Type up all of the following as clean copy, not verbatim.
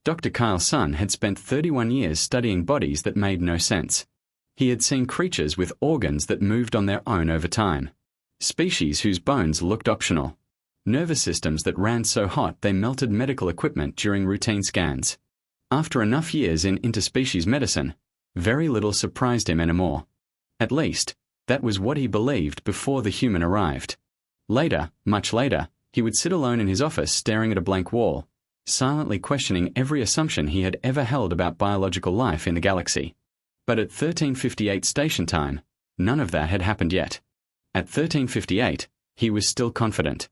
Dr. Kyle's son had spent 31 years studying bodies that made no sense. He had seen creatures with organs that moved on their own over time, species whose bones looked optional, nervous systems that ran so hot they melted medical equipment during routine scans. After enough years in interspecies medicine, very little surprised him anymore. At least, that was what he believed before the human arrived. Later, much later, he would sit alone in his office staring at a blank wall, silently questioning every assumption he had ever held about biological life in the galaxy. But at 1358 station time, none of that had happened yet. At 1358, he was still confident.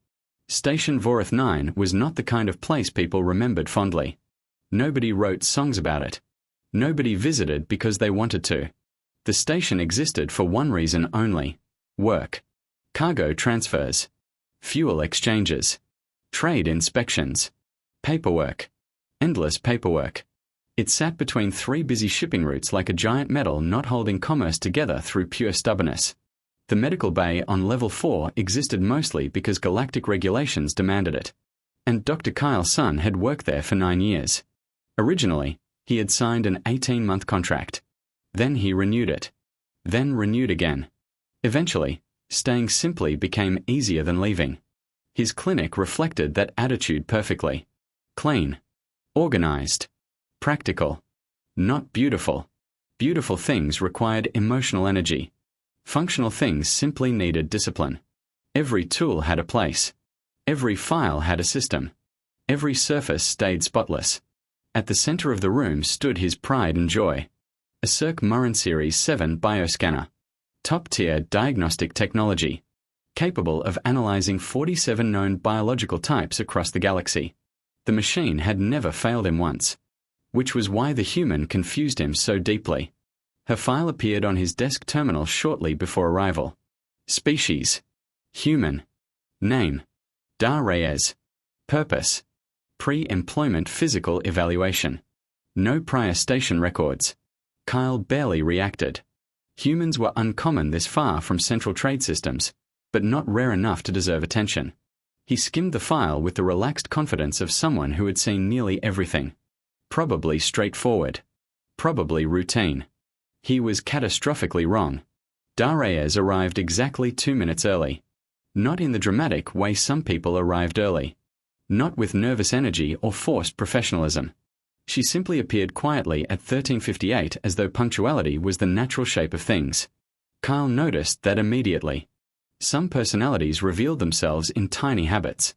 Station Vorith 9 was not the kind of place people remembered fondly. Nobody wrote songs about it. Nobody visited because they wanted to. The station existed for one reason only: work. Cargo transfers. Fuel exchanges. Trade inspections. Paperwork. Endless paperwork. It sat between three busy shipping routes like a giant medal not holding commerce together through pure stubbornness. The medical bay on level 4 existed mostly because galactic regulations demanded it. And Dr. Kyle's son had worked there for 9 years. Originally, he had signed an 18-month contract. Then he renewed it. Then renewed again. Eventually, staying simply became easier than leaving. His clinic reflected that attitude perfectly. Clean. Organized. Practical. Not beautiful. Beautiful things required emotional energy. Functional things simply needed discipline. Every tool had a place. Every file had a system. Every surface stayed spotless. At the center of the room stood his pride and joy. A Cirque Murren Series 7 bioscanner. Top-tier diagnostic technology. Capable of analyzing 47 known biological types across the galaxy. The machine had never failed him once. Which was why the human confused him so deeply. Her file appeared on his desk terminal shortly before arrival. Species. Human. Name. Dar Reyes. Purpose. Pre-employment physical evaluation. No prior station records. Kyle barely reacted. Humans were uncommon this far from central trade systems, but not rare enough to deserve attention. He skimmed the file with the relaxed confidence of someone who had seen nearly everything. Probably straightforward. Probably routine. He was catastrophically wrong. Dar Reyes arrived exactly 2 minutes early. Not in the dramatic way some people arrived early. Not with nervous energy or forced professionalism. She simply appeared quietly at 1358 as though punctuality was the natural shape of things. Kyle noticed that immediately. Some personalities revealed themselves in tiny habits.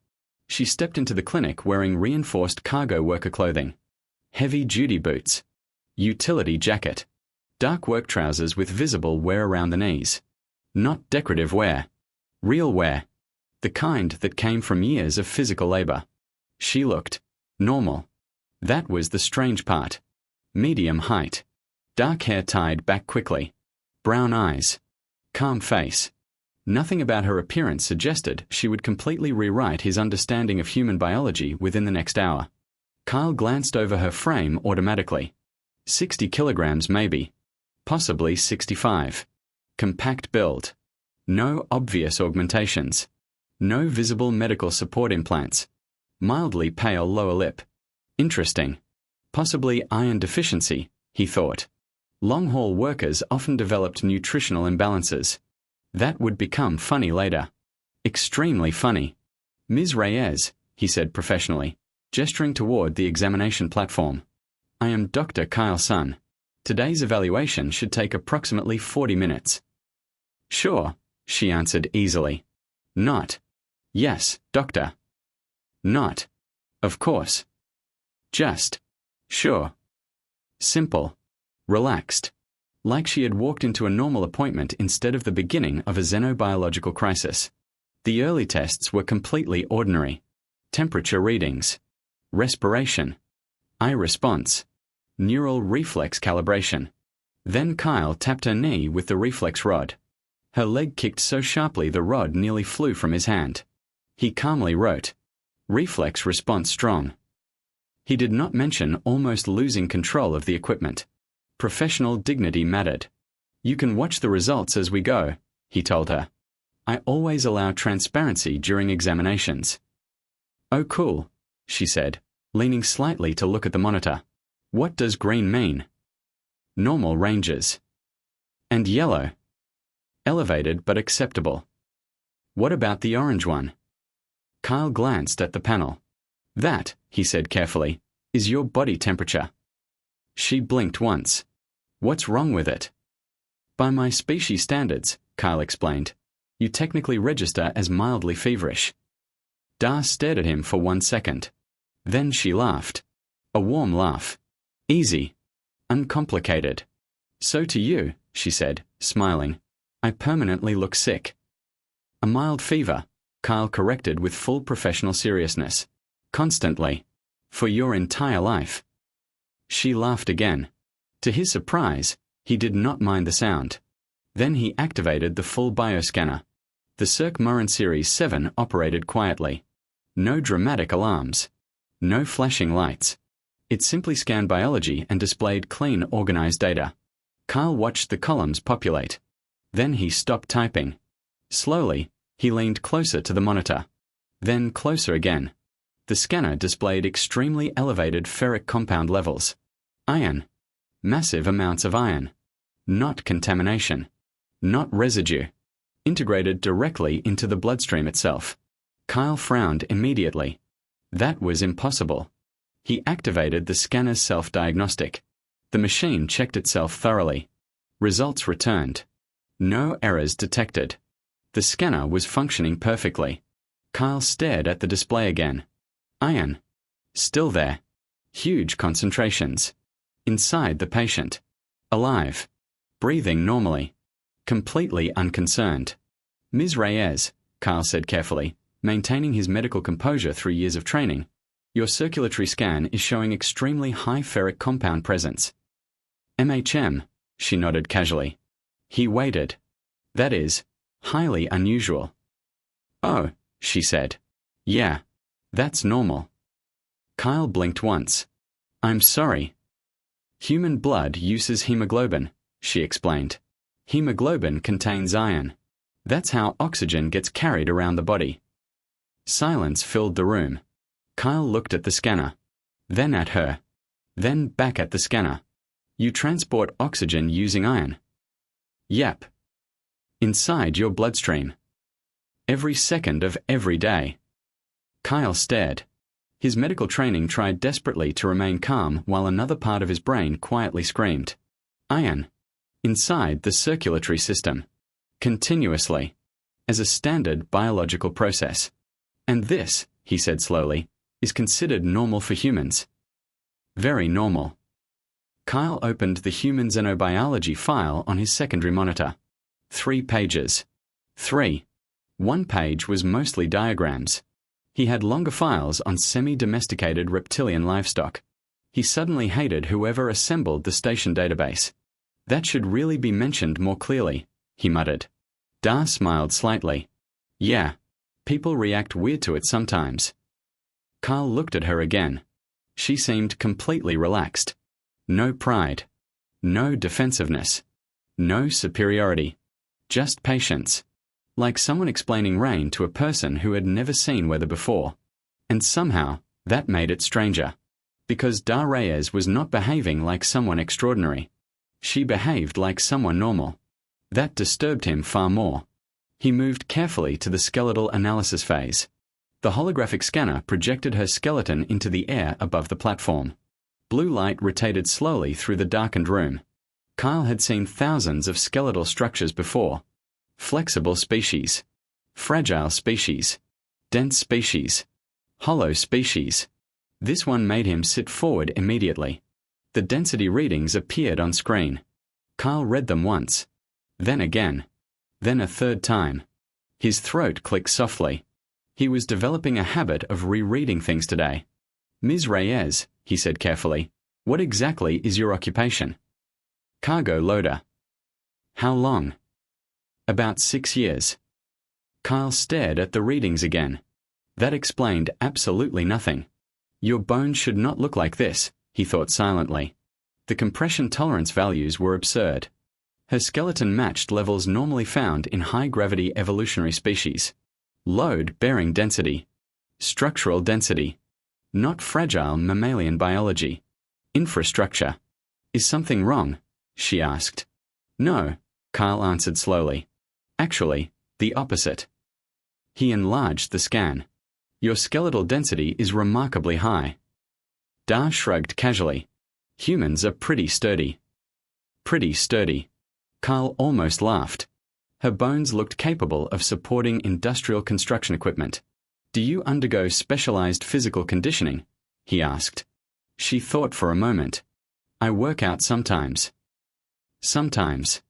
She stepped into the clinic wearing reinforced cargo worker clothing. Heavy-duty boots. Utility jacket. Dark work trousers with visible wear around the knees. Not decorative wear. Real wear. The kind that came from years of physical labor. She looked normal. That was the strange part. Medium height. Dark hair tied back quickly. Brown eyes. Calm face. Nothing about her appearance suggested she would completely rewrite his understanding of human biology within the next hour. Kyle glanced over her frame automatically. 60 kilograms maybe. Possibly 65. Compact build. No obvious augmentations. No visible medical support implants. Mildly pale lower lip. Interesting. Possibly iron deficiency, he thought. Long-haul workers often developed nutritional imbalances. That would become funny later. Extremely funny. Ms. Reyes, he said professionally, gesturing toward the examination platform. I am Dr. Kyle's son. Today's evaluation should take approximately 40 minutes. Sure, she answered easily. Not. Yes, doctor. Not. Of course. Just. Sure. Simple. Relaxed. Like she had walked into a normal appointment instead of the beginning of a xenobiological crisis. The early tests were completely ordinary. Temperature readings. Respiration. Eye response. Neural reflex calibration. Then Kyle tapped her knee with the reflex rod. Her leg kicked so sharply the rod nearly flew from his hand. He calmly wrote, "Reflex response strong." He did not mention almost losing control of the equipment. Professional dignity mattered. "You can watch the results as we go," he told her. "I always allow transparency during examinations." "Oh cool," she said, leaning slightly to look at the monitor. What does green mean? Normal ranges. And yellow? Elevated but acceptable. What about the orange one? Kyle glanced at the panel. That, he said carefully, is your body temperature. She blinked once. What's wrong with it? By my species standards, Kyle explained, you technically register as mildly feverish. Da stared at him for 1 second. Then she laughed. A warm laugh. Easy. Uncomplicated. So to you, she said, smiling, I permanently look sick. A mild fever, Kyle corrected with full professional seriousness. Constantly. For your entire life. She laughed again. To his surprise, he did not mind the sound. Then he activated the full bioscanner. The Cirque Morin Series 7 operated quietly. No dramatic alarms. No flashing lights. It simply scanned biology and displayed clean, organized data. Kyle watched the columns populate. Then he stopped typing. Slowly, he leaned closer to the monitor. Then closer again. The scanner displayed extremely elevated ferric compound levels. Iron. Massive amounts of iron. Not contamination. Not residue. Integrated directly into the bloodstream itself. Kyle frowned immediately. That was impossible. He activated the scanner's self-diagnostic. The machine checked itself thoroughly. Results returned. No errors detected. The scanner was functioning perfectly. Kyle stared at the display again. Iron. Still there. Huge concentrations. Inside the patient. Alive. Breathing normally. Completely unconcerned. Ms. Reyes, Kyle said carefully, maintaining his medical composure through years of training, your circulatory scan is showing extremely high ferric compound presence. MHM, she nodded casually. He waited. That is, highly unusual. Oh, she said. Yeah, that's normal. Kyle blinked once. I'm sorry. Human blood uses hemoglobin, she explained. Hemoglobin contains iron. That's how oxygen gets carried around the body. Silence filled the room. Kyle looked at the scanner. Then at her. Then back at the scanner. You transport oxygen using iron. Yep. Inside your bloodstream. Every second of every day. Kyle stared. His medical training tried desperately to remain calm while another part of his brain quietly screamed. Iron. Inside the circulatory system. Continuously. As a standard biological process. And this, he said slowly, is considered normal for humans. Very normal. Kyle opened the human xenobiology file on his secondary monitor. 3 pages. 3. 1 page was mostly diagrams. He had longer files on semi-domesticated reptilian livestock. He suddenly hated whoever assembled the station database. That should really be mentioned more clearly, he muttered. Da smiled slightly. Yeah, people react weird to it sometimes. Kyle looked at her again. She seemed completely relaxed. No pride. No defensiveness. No superiority. Just patience. Like someone explaining rain to a person who had never seen weather before. And somehow, that made it stranger. Because Da Reyes was not behaving like someone extraordinary. She behaved like someone normal. That disturbed him far more. He moved carefully to the skeletal analysis phase. The holographic scanner projected her skeleton into the air above the platform. Blue light rotated slowly through the darkened room. Kyle had seen thousands of skeletal structures before. Flexible species. Fragile species. Dense species. Hollow species. This one made him sit forward immediately. The density readings appeared on screen. Kyle read them once. Then again. Then a third time. His throat clicked softly. He was developing a habit of rereading things today. Ms. Reyes, he said carefully, what exactly is your occupation? Cargo loader. How long? About 6 years. Kyle stared at the readings again. That explained absolutely nothing. Your bones should not look like this, he thought silently. The compression tolerance values were absurd. Her skeleton matched levels normally found in high-gravity evolutionary species. Load-bearing density. Structural density. not fragile mammalian biology. Infrastructure. Is something wrong? She asked. No, Kyle answered slowly. Actually, the opposite. He enlarged the scan. Your skeletal density is remarkably high. Dar shrugged casually. Humans are pretty sturdy. Pretty sturdy. Kyle almost laughed. Her bones looked capable of supporting industrial construction equipment. Do you undergo specialized physical conditioning? He asked. She thought for a moment. I work out sometimes. Sometimes.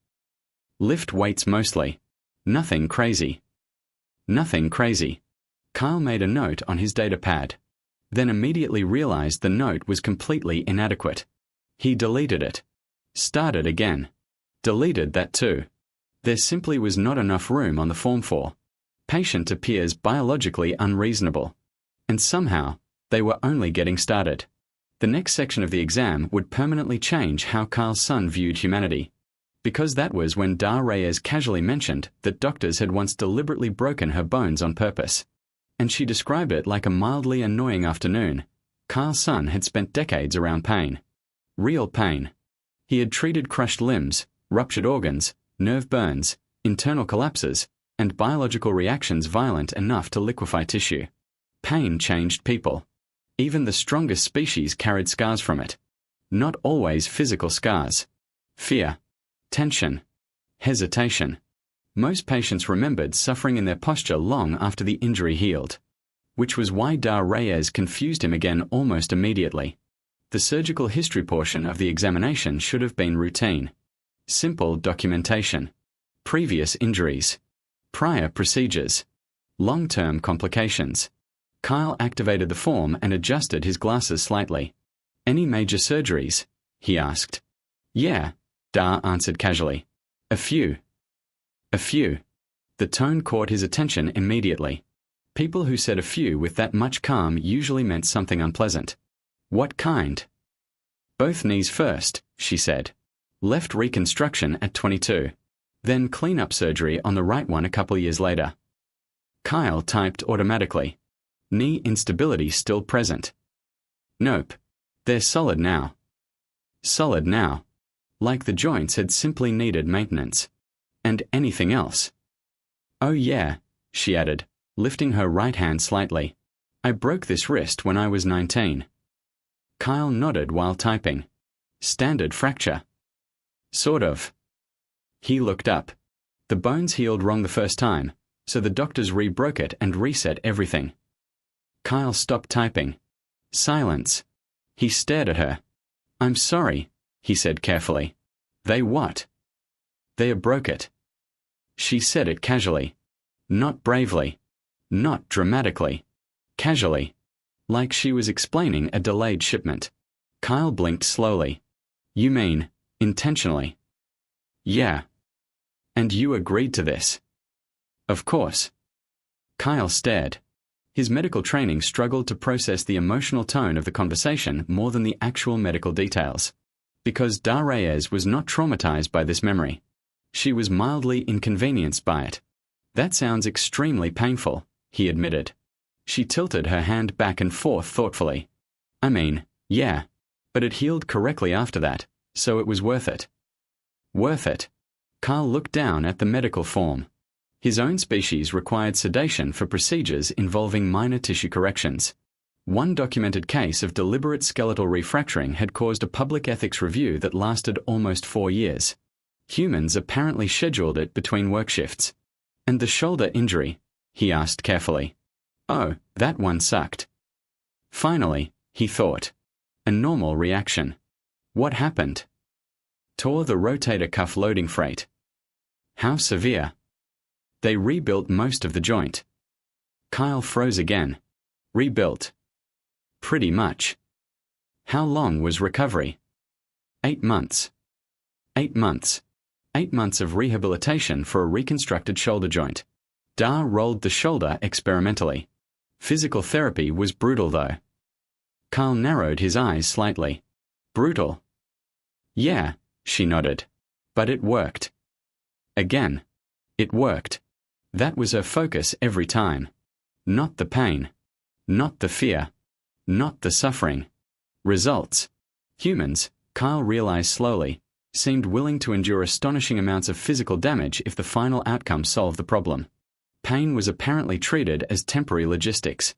Lift weights mostly. Nothing crazy. Nothing crazy. Kyle made a note on his data pad, then immediately realized the note was completely inadequate. He deleted it. Started again. Deleted that too. There simply was not enough room on the form for. Patient appears biologically unreasonable. And somehow, they were only getting started. The next section of the exam would permanently change how Kyle's son viewed humanity. Because that was when Dar Reyes casually mentioned that doctors had once deliberately broken her bones on purpose. And she described it like a mildly annoying afternoon. Kyle's son had spent decades around pain. Real pain. He had treated crushed limbs, ruptured organs, nerve burns, internal collapses, and biological reactions violent enough to liquefy tissue. Pain changed people. Even the strongest species carried scars from it. Not always physical scars. Fear. Tension. Hesitation. Most patients remembered suffering in their posture long after the injury healed. Which was why Dar Reyes confused him again almost immediately. The surgical history portion of the examination should have been routine. Simple documentation. Previous injuries. Prior procedures. Long-term complications. Kyle activated the form and adjusted his glasses slightly. Any major surgeries? He asked. Yeah, Dar answered casually. A few. A few. The tone caught his attention immediately. People who said a few with that much calm usually meant something unpleasant. What kind? Both knees first, she said. Left reconstruction at 22. Then clean-up surgery on the right one a couple years later. Kyle typed automatically. Knee instability still present. Nope. They're solid now. Solid now. Like the joints had simply needed maintenance. And anything else? Oh yeah, she added, lifting her right hand slightly. I broke this wrist when I was 19. Kyle nodded while typing. Standard fracture. Sort of. He looked up. The bones healed wrong the first time, so the doctors re-broke it and reset everything. Kyle stopped typing. Silence. He stared at her. I'm sorry, he said carefully. They what? They broke it. She said it casually. Not bravely. Not dramatically. Casually. Like she was explaining a delayed shipment. Kyle blinked slowly. You mean, intentionally? Yeah. And you agreed to this? Of course. Kyle stared. His medical training struggled to process the emotional tone of the conversation more than the actual medical details. Because Dar Reyes was not traumatized by this memory. She was mildly inconvenienced by it. That sounds extremely painful, he admitted. She tilted her hand back and forth thoughtfully. I mean, yeah, but it healed correctly after that, so it was worth it. Worth it. Kyle looked down at the medical form. His own species required sedation for procedures involving minor tissue corrections. One documented case of deliberate skeletal refracturing had caused a public ethics review that lasted almost 4 years. Humans apparently scheduled it between work shifts. And the shoulder injury? He asked carefully. Oh, that one sucked. Finally, he thought. A normal reaction. What happened? Tore the rotator cuff loading freight. How severe? They rebuilt most of the joint. Kyle froze again. Rebuilt. Pretty much. How long was recovery? 8 months. 8 months. 8 months of rehabilitation for a reconstructed shoulder joint. Dar rolled the shoulder experimentally. Physical therapy was brutal though. Kyle narrowed his eyes slightly. Brutal. Yeah, she nodded. But it worked. Again. It worked. That was her focus every time. Not the pain. Not the fear. not the suffering. Results. Humans, Kyle realized slowly, seemed willing to endure astonishing amounts of physical damage if the final outcome solved the problem. Pain was apparently treated as temporary logistics.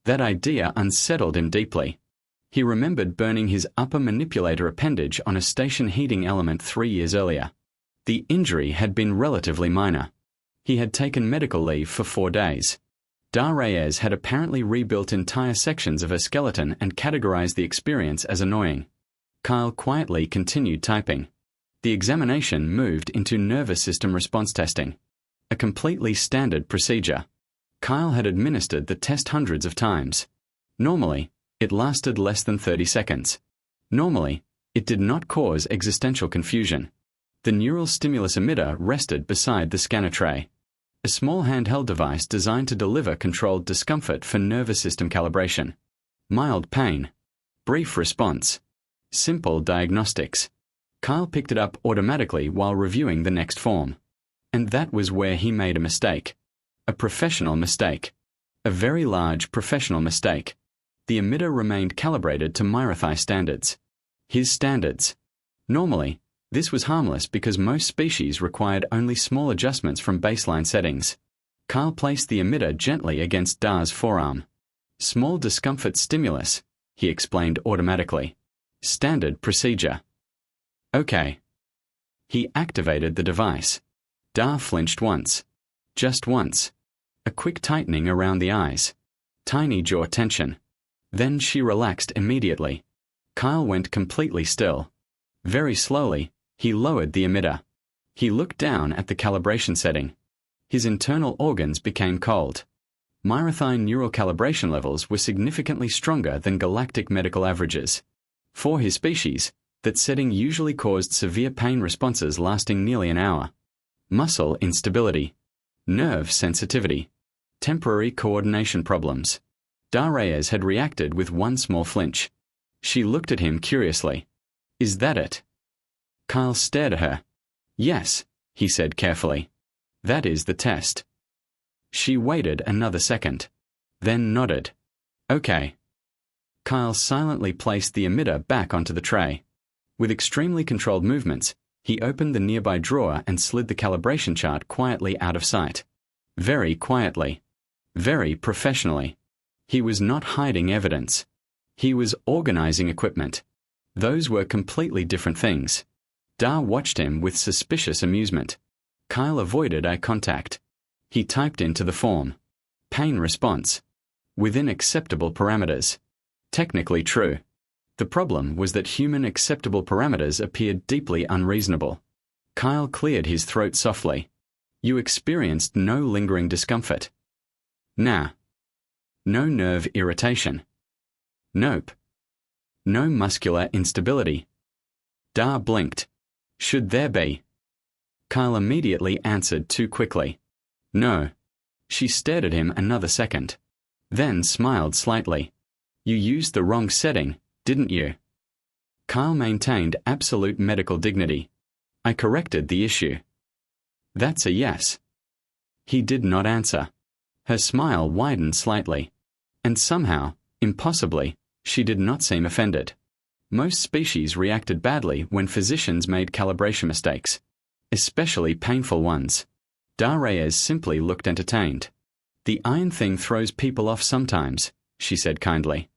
That idea unsettled him deeply. He remembered burning his upper manipulator appendage on a station heating element 3 years earlier. The injury had been relatively minor. He had taken medical leave for 4 days. Reyes had apparently rebuilt entire sections of her skeleton and categorized the experience as annoying. Kyle quietly continued typing. The examination moved into nervous system response testing. A completely standard procedure. Kyle had administered the test hundreds of times. Normally, it lasted less than 30 seconds. Normally, it did not cause existential confusion. The neural stimulus emitter rested beside the scanner tray. A small handheld device designed to deliver controlled discomfort for nervous system calibration. Mild pain. Brief response. Simple diagnostics. Kyle picked it up automatically while reviewing the next form. And that was where he made a mistake. A professional mistake. A very large professional mistake. The emitter remained calibrated to Myrathi standards. His standards. Normally, this was harmless because most species required only small adjustments from baseline settings. Kyle placed the emitter gently against Dar's forearm. Small discomfort stimulus, he explained automatically. Standard procedure. Okay. He activated the device. Dar flinched once. Just once. A quick tightening around the eyes. Tiny jaw tension. Then she relaxed immediately. Kyle went completely still. Very slowly, he lowered the emitter. He looked down at the calibration setting. His internal organs became cold. Myrathi neural calibration levels were significantly stronger than galactic medical averages. For his species, that setting usually caused severe pain responses lasting nearly an hour. Muscle instability. Nerve sensitivity. Temporary coordination problems. Reyes had reacted with one small flinch. She looked at him curiously. Is that it? Kyle stared at her. Yes, he said carefully. That is the test. She waited another second. Then nodded. Okay. Kyle silently placed the emitter back onto the tray. With extremely controlled movements, he opened the nearby drawer and slid the calibration chart quietly out of sight. Very quietly. Very professionally. He was not hiding evidence. He was organizing equipment. Those were completely different things. Dar watched him with suspicious amusement. Kyle avoided eye contact. He typed into the form. Pain response. Within acceptable parameters. Technically true. The problem was that human acceptable parameters appeared deeply unreasonable. Kyle cleared his throat softly. You experienced no lingering discomfort. Nah. No nerve irritation. Nope. No muscular instability. Dar blinked. Should there be? Kyle immediately answered too quickly. No. She stared at him another second. Then smiled slightly. You used the wrong setting, didn't you? Kyle maintained absolute medical dignity. I corrected the issue. That's a yes. He did not answer. Her smile widened slightly. And somehow, impossibly, she did not seem offended. Most species reacted badly when physicians made calibration mistakes, especially painful ones. Reyes simply looked entertained. The iron thing throws people off sometimes, she said kindly.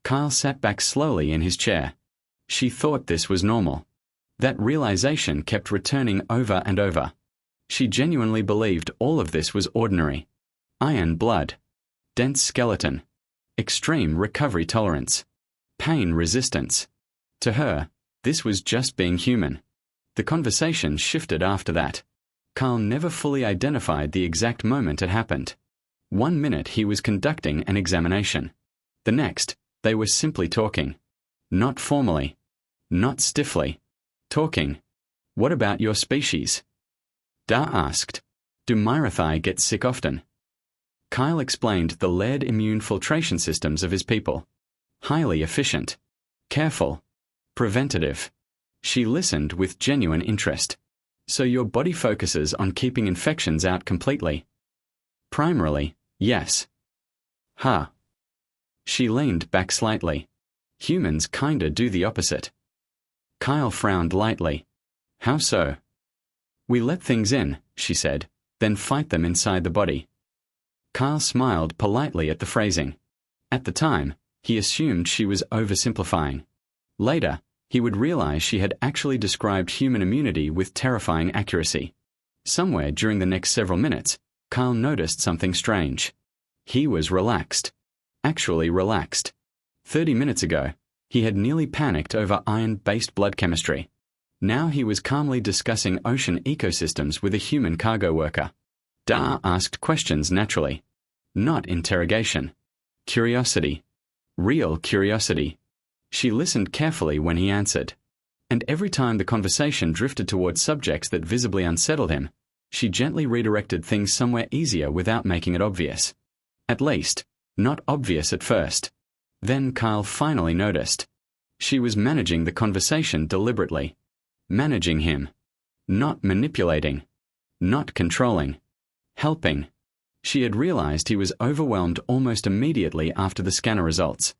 Kyle sat back slowly in his chair. She thought this was normal. That realization kept returning over and over. She genuinely believed all of this was ordinary. Iron blood. Dense skeleton. Extreme recovery tolerance. Pain resistance. To her, this was just being human. The conversation shifted after that. Kyle never fully identified the exact moment it happened. 1 minute he was conducting an examination. The next, they were simply talking. Not formally. Not stiffly. Talking. What about your species? Dar asked. Do Myrathi get sick often? Kyle explained the layered immune filtration systems of his people. Highly efficient. Careful. Preventative. She listened with genuine interest. So your body focuses on keeping infections out completely? Primarily, yes. Huh. She leaned back slightly. Humans kinda do the opposite. Kyle frowned lightly. How so? We let things in, she said, then fight them inside the body. Kyle smiled politely at the phrasing. At the time, he assumed she was oversimplifying. Later, he would realize she had actually described human immunity with terrifying accuracy. Somewhere during the next several minutes, Kyle noticed something strange. He was relaxed. Actually relaxed. 30 minutes ago, he had nearly panicked over iron-based blood chemistry. Now he was calmly discussing ocean ecosystems with a human cargo worker. Da asked questions naturally. Not interrogation. Curiosity. Real curiosity. She listened carefully when he answered. And every time the conversation drifted towards subjects that visibly unsettled him, she gently redirected things somewhere easier without making it obvious. At least, not obvious at first. Then Kyle finally noticed. She was managing the conversation deliberately. Managing him. Not manipulating. Not controlling. Helping. She had realized he was overwhelmed almost immediately after the scanner results.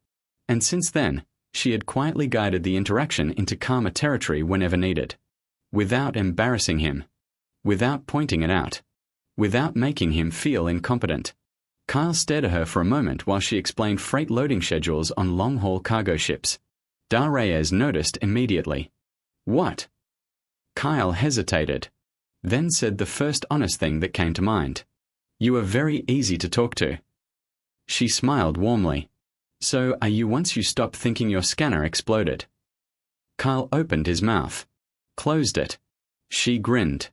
And since then, she had quietly guided the interaction into calmer territory whenever needed. Without embarrassing him. Without pointing it out. Without making him feel incompetent. Kyle stared at her for a moment while she explained freight loading schedules on long-haul cargo ships. Da Reyes noticed immediately. What? Kyle hesitated. Then said the first honest thing that came to mind. You are very easy to talk to. She smiled warmly. So are you once you stop thinking your scanner exploded? Kyle opened his mouth. Closed it. She grinned.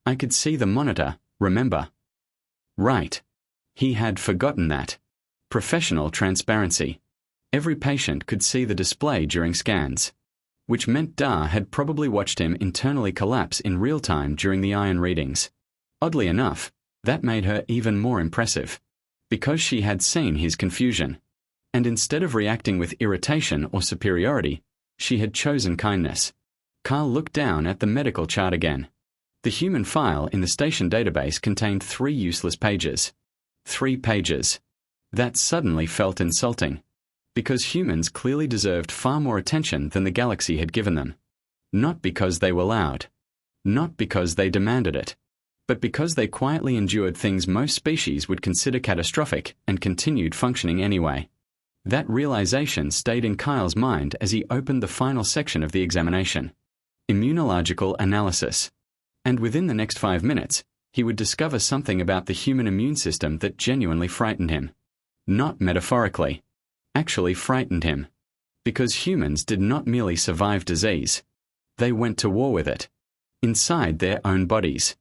I could see the monitor, remember? Right. He had forgotten that. Professional transparency. Every patient could see the display during scans. Which meant Da had probably watched him internally collapse in real time during the iron readings. Oddly enough, that made her even more impressive. Because she had seen his confusion. And instead of reacting with irritation or superiority, she had chosen kindness. Kyle looked down at the medical chart again. The human file in the station database contained 3 useless pages. 3 pages. That suddenly felt insulting. Because humans clearly deserved far more attention than the galaxy had given them. Not because they were loud. Not because they demanded it. But because they quietly endured things most species would consider catastrophic and continued functioning anyway. That realization stayed in Kyle's mind as he opened the final section of the examination. Immunological analysis. And within the next 5 minutes, he would discover something about the human immune system that genuinely frightened him. Not metaphorically. Actually frightened him. Because humans did not merely survive disease. They went to war with it. Inside their own bodies.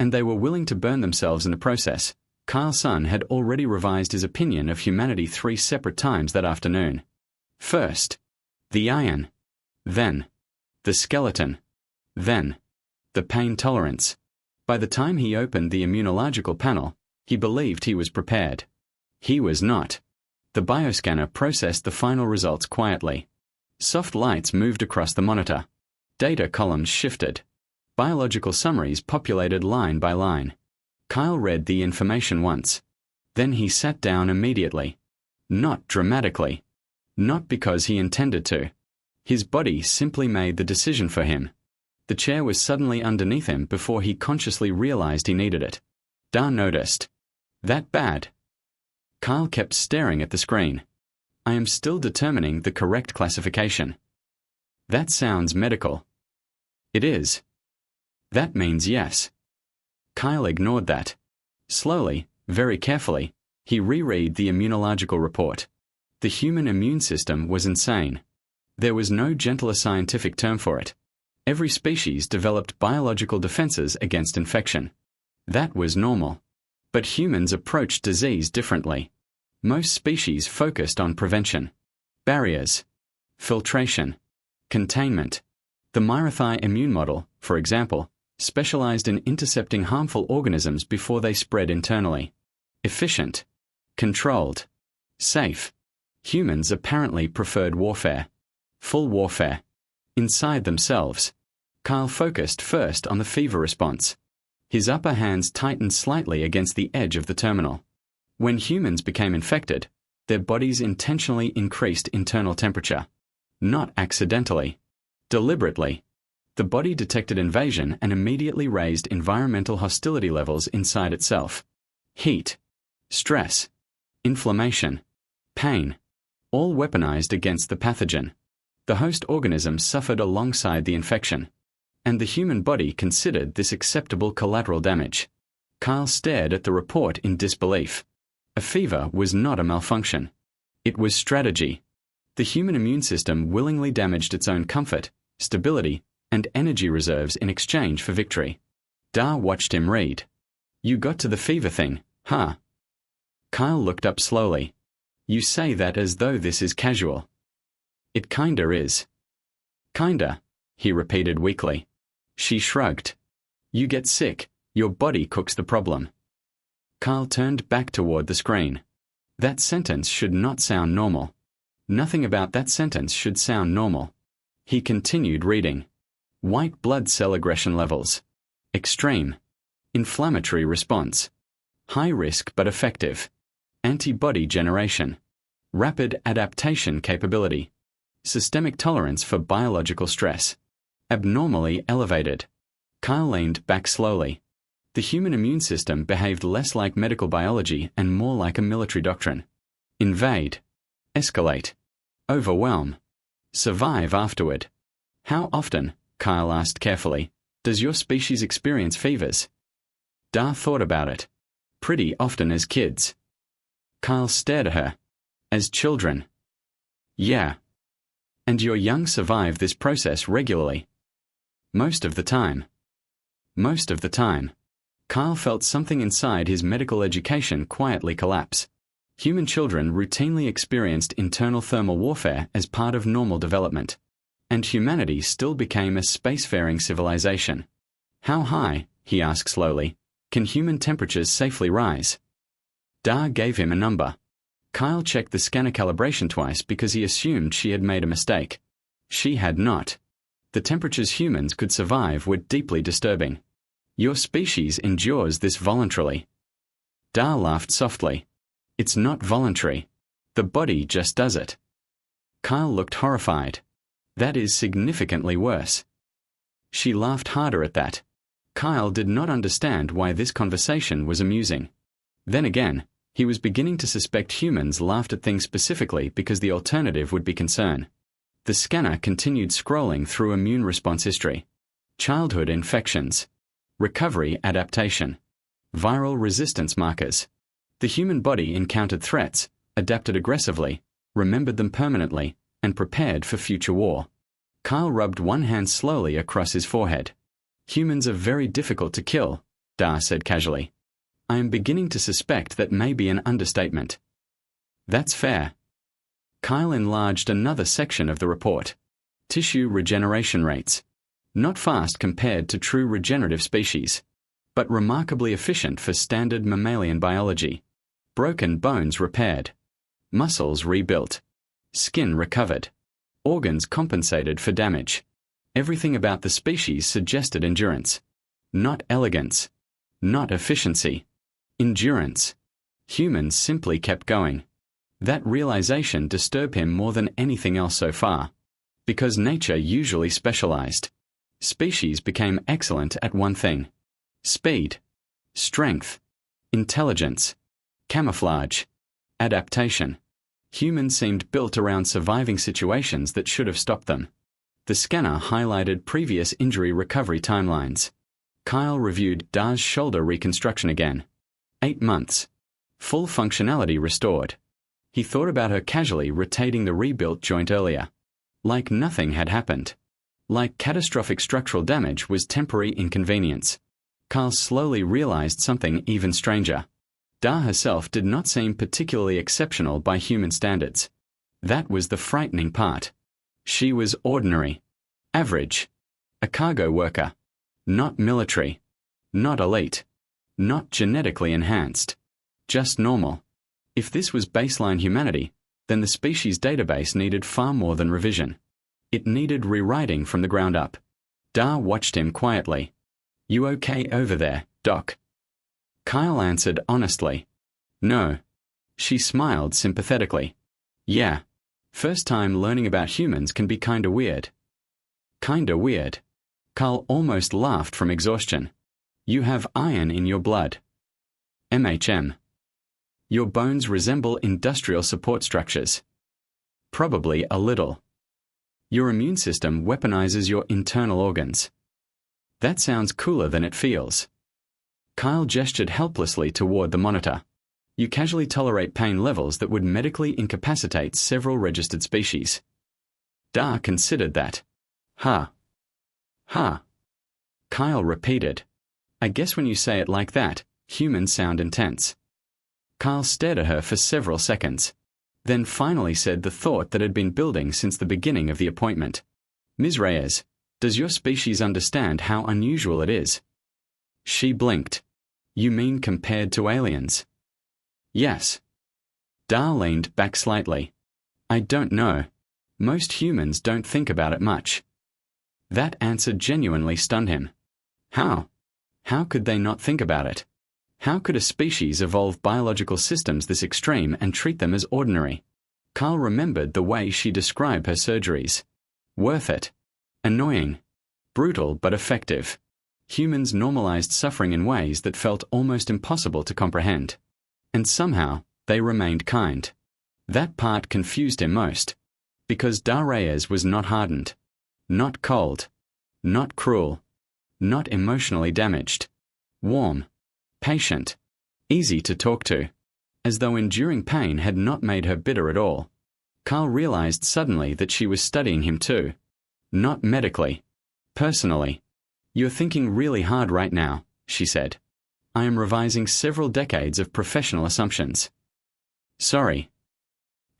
And they were willing to burn themselves in the process. Kyle Sun had already revised his opinion of humanity 3 separate times that afternoon. First, the iron. Then, the skeleton. Then, the pain tolerance. By the time he opened the immunological panel, he believed he was prepared. He was not. The bioscanner processed the final results quietly. Soft lights moved across the monitor. Data columns shifted. Biological summaries populated line by line. Kyle read the information once. Then he sat down immediately. Not dramatically. Not because he intended to. His body simply made the decision for him. The chair was suddenly underneath him before he consciously realized he needed it. Da noticed. That bad? Kyle kept staring at the screen. I am still determining the correct classification. That sounds medical. It is. That means yes. Kyle ignored that. Slowly, very carefully, he reread the immunological report. The human immune system was insane. There was no gentler scientific term for it. Every species developed biological defenses against infection. That was normal. But humans approached disease differently. Most species focused on prevention. Barriers. Filtration. Containment. The Myrathi immune model, for example, specialized in intercepting harmful organisms before they spread internally. Efficient. Controlled. Safe. Humans apparently preferred warfare. Full warfare. Inside themselves. Kyle focused first on the fever response. His upper hands tightened slightly against the edge of the terminal. When humans became infected, Their bodies intentionally increased internal temperature. Not accidentally. Deliberately. The body detected invasion and immediately raised environmental hostility levels inside itself. Heat, stress, inflammation, pain, all weaponized against the pathogen. The host organism suffered alongside the infection, and the human body considered this acceptable collateral damage. Kyle stared at the report in disbelief. A fever was not a malfunction. It was strategy. The human immune system willingly damaged its own comfort, stability, and energy reserves in exchange for victory. Dar watched him read. You got to the fever thing, huh? Kyle looked up slowly. You say that as though this is casual. It kinda is. Kinda, he repeated weakly. She shrugged. You get sick, your body cooks the problem. Kyle turned back toward the screen. That sentence should not sound normal. Nothing about that sentence should sound normal. He continued reading. White blood cell aggression levels. Extreme. Inflammatory response. High risk but effective. Antibody generation. Rapid adaptation capability. Systemic tolerance for biological stress. Abnormally elevated. Kyle leaned back slowly. The human immune system behaved less like medical biology and more like a military doctrine. Invade. Escalate. Overwhelm. Survive afterward. How often, Kyle asked carefully, does your species experience fevers? Dar thought about it. Pretty often as kids. Kyle stared at her. As children. Yeah. And your young survive this process regularly. Most of the time. Most of the time. Kyle felt something inside his medical education quietly collapse. Human children routinely experienced internal thermal warfare as part of normal development. And humanity still became a spacefaring civilization. How high, he asked slowly, can human temperatures safely rise? Dar gave him a number. Kyle checked the scanner calibration twice because he assumed she had made a mistake. She had not. The temperatures humans could survive were deeply disturbing. Your species endures this voluntarily. Dar laughed softly. It's not voluntary. The body just does it. Kyle looked horrified. That is significantly worse. She laughed harder at that. Kyle did not understand why this conversation was amusing. Then again, he was beginning to suspect humans laughed at things specifically because the alternative would be concern. The scanner continued scrolling through immune response history. Childhood infections. Recovery adaptation. Viral resistance markers. The human body encountered threats, adapted aggressively, remembered them permanently, and prepared for future war. Kyle rubbed one hand slowly across his forehead. Humans are very difficult to kill, Dar said casually. I am beginning to suspect that may be an understatement. That's fair. Kyle enlarged another section of the report. Tissue regeneration rates. Not fast compared to true regenerative species, but remarkably efficient for standard mammalian biology. Broken bones repaired. Muscles rebuilt. Skin recovered. Organs compensated for damage. Everything about the species suggested endurance. Not elegance. Not efficiency. Endurance. Humans simply kept going. That realization disturbed him more than anything else so far. Because nature usually specialized. Species became excellent at one thing. Speed. Strength. Intelligence. Camouflage. Adaptation. Humans seemed built around surviving situations that should have stopped them. The scanner highlighted previous injury recovery timelines. Kyle reviewed Dar's shoulder reconstruction again. 8 months. Full functionality restored. He thought about her casually rotating the rebuilt joint earlier. Like nothing had happened. Like catastrophic structural damage was temporary inconvenience. Kyle slowly realized something even stranger. Dar herself did not seem particularly exceptional by human standards. That was the frightening part. She was ordinary. Average. A cargo worker. Not military. Not elite. Not genetically enhanced. Just normal. If this was baseline humanity, then the species database needed far more than revision. It needed rewriting from the ground up. Dar watched him quietly. You okay over there, Doc? Kyle answered honestly. No. She smiled sympathetically. Yeah. First time learning about humans can be kinda weird. Kinda weird. Carl almost laughed from exhaustion. You have iron in your blood. MHM. Your bones resemble industrial support structures. Probably a little. Your immune system weaponizes your internal organs. That sounds cooler than it feels. Kyle gestured helplessly toward the monitor. You casually tolerate pain levels that would medically incapacitate several registered species. Dar considered that. Ha. Ha. Kyle repeated. I guess when you say it like that, humans sound intense. Kyle stared at her for several seconds, then finally said the thought that had been building since the beginning of the appointment. Ms. Reyes, does your species understand how unusual it is? She blinked. You mean compared to aliens? Yes. Dar leaned back slightly. I don't know. Most humans don't think about it much. That answer genuinely stunned him. How? How could they not think about it? How could a species evolve biological systems this extreme and treat them as ordinary? Carl remembered the way she described her surgeries. Worth it. Annoying. Brutal but effective. Humans normalized suffering in ways that felt almost impossible to comprehend. And somehow, they remained kind. That part confused him most. Because Dar Reyes was not hardened. Not cold. Not cruel. Not emotionally damaged. Warm. Patient. Easy to talk to. As though enduring pain had not made her bitter at all. Carl realized suddenly that she was studying him too. Not medically. Personally. You're thinking really hard right now, she said. I am revising several decades of professional assumptions. Sorry.